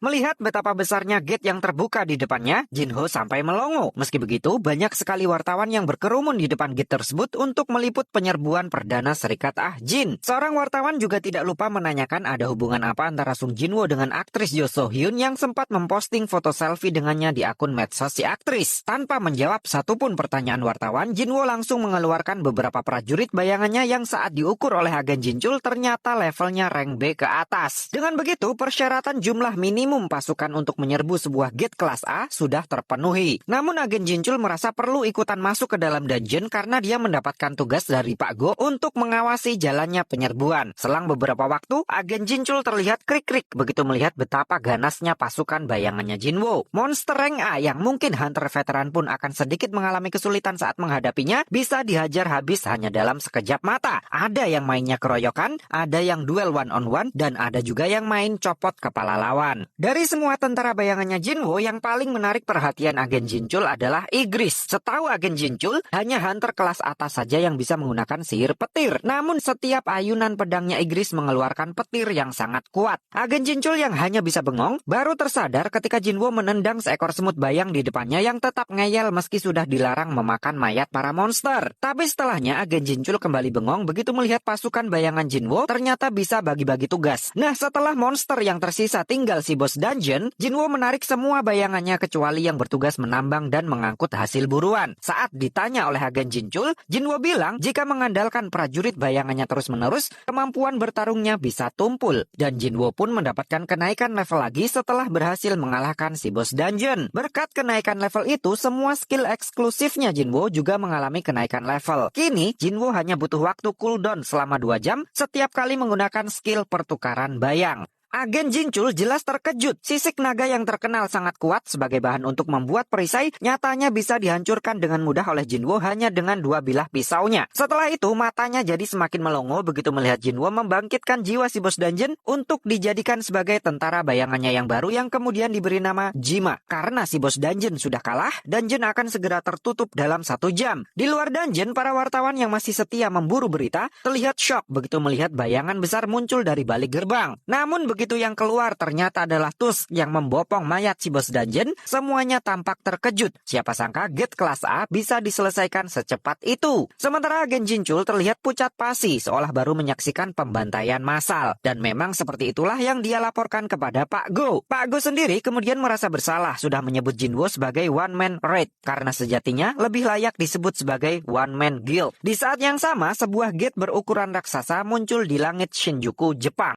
Melihat betapa besarnya gate yang terbuka di depannya, Jinho sampai melongo. Meski begitu, banyak sekali wartawan yang berkerumun di depan gate tersebut untuk meliput penyerbuan Perdana Serikat Jin. Seorang wartawan juga tidak lupa menanyakan ada hubungan apa antara Sung Jinwo dengan aktris Jo So Hyun yang sempat memposting foto selfie dengannya di akun medsos si aktris. Tanpa menjawab satupun pertanyaan wartawan, Jinwo langsung mengeluarkan beberapa prajurit bayangannya yang saat diukur oleh agen Jinchul ternyata levelnya rank B ke atas. Dengan begitu, persyaratan jumlah minimum pasukan untuk menyerbu sebuah gate kelas A sudah terpenuhi. Namun agen Jinchul merasa perlu ikutan masuk ke dalam dungeon karena dia mendapatkan tugas dari Pak Go untuk mengawasi jalannya penyerbuan. Selang beberapa waktu, agen Jinchul terlihat krik-krik begitu melihat betapa ganasnya pasukan bayangannya Jinwo. Monster rank A yang mungkin hunter veteran pun akan sedikit mengalami kesulitan saat menghadapinya bisa dihajar habis hanya dalam sekejap mata. Ada yang mainnya keroyokan, ada yang duel one on one, dan ada juga yang main copot kepala lawan. Dari semua tentara bayangannya Jinwo, yang paling menarik perhatian agen Jinchul adalah Igris. Setahu agen Jinchul, hanya hunter kelas atas saja yang bisa menggunakan sihir petir. Namun setiap ayunan pedangnya Igris mengeluarkan petir yang sangat kuat. Agen Jinchul yang hanya bisa bengong, baru tersadar ketika Jinwo menendang seekor semut bayang di depannya yang tetap ngeyel meski sudah dilarang memakan mayat para monster. Tapi setelahnya agen Jinchul kembali bengong begitu melihat pasukan bayangan Jinwo ternyata bisa bagi-bagi tugas. Nah, setelah monster yang tersisa tinggal si bos dungeon, Jinwo menarik semua bayangannya kecuali yang bertugas menambang dan mengangkut hasil buruan. Saat ditanya oleh agen Jinchul, Jinwo bilang jika mengandalkan prajurit bayangannya terus-menerus, kemampuan bertarungnya bisa tumpul. Dan Jinwo pun mendapatkan kenaikan level lagi setelah berhasil mengalahkan si bos dungeon. Berkat kenaikan level itu, semua skill eksklusifnya Jinwo juga mengalami kenaikan level. Kini, Jinwo hanya butuh waktu cooldown selama 2 jam setiap kali menggunakan skill pertukaran bayang. Agen Jinchul jelas terkejut. Sisik naga yang terkenal sangat kuat sebagai bahan untuk membuat perisai nyatanya bisa dihancurkan dengan mudah oleh Jinwo hanya dengan 2 bilah pisaunya. Setelah itu matanya jadi semakin melongo begitu melihat Jinwo membangkitkan jiwa si bos dungeon untuk dijadikan sebagai tentara bayangannya yang baru yang kemudian diberi nama Jima. Karena si bos dungeon sudah kalah, dungeon akan segera tertutup dalam 1 jam. Di luar dungeon, para wartawan yang masih setia memburu berita terlihat shock begitu melihat bayangan besar muncul dari balik gerbang. Namun begitu yang keluar ternyata adalah Tusk yang membopong mayat si bos dungeon, semuanya tampak terkejut. Siapa sangka gate kelas A bisa diselesaikan secepat itu. Sementara agen Jinchul terlihat pucat pasi seolah baru menyaksikan pembantaian massal. Dan memang seperti itulah yang dia laporkan kepada Pak Go. Pak Go sendiri kemudian merasa bersalah sudah menyebut Jinwo sebagai one man raid karena sejatinya lebih layak disebut sebagai one man guild. Di saat yang sama, sebuah gate berukuran raksasa muncul di langit Shinjuku, Jepang.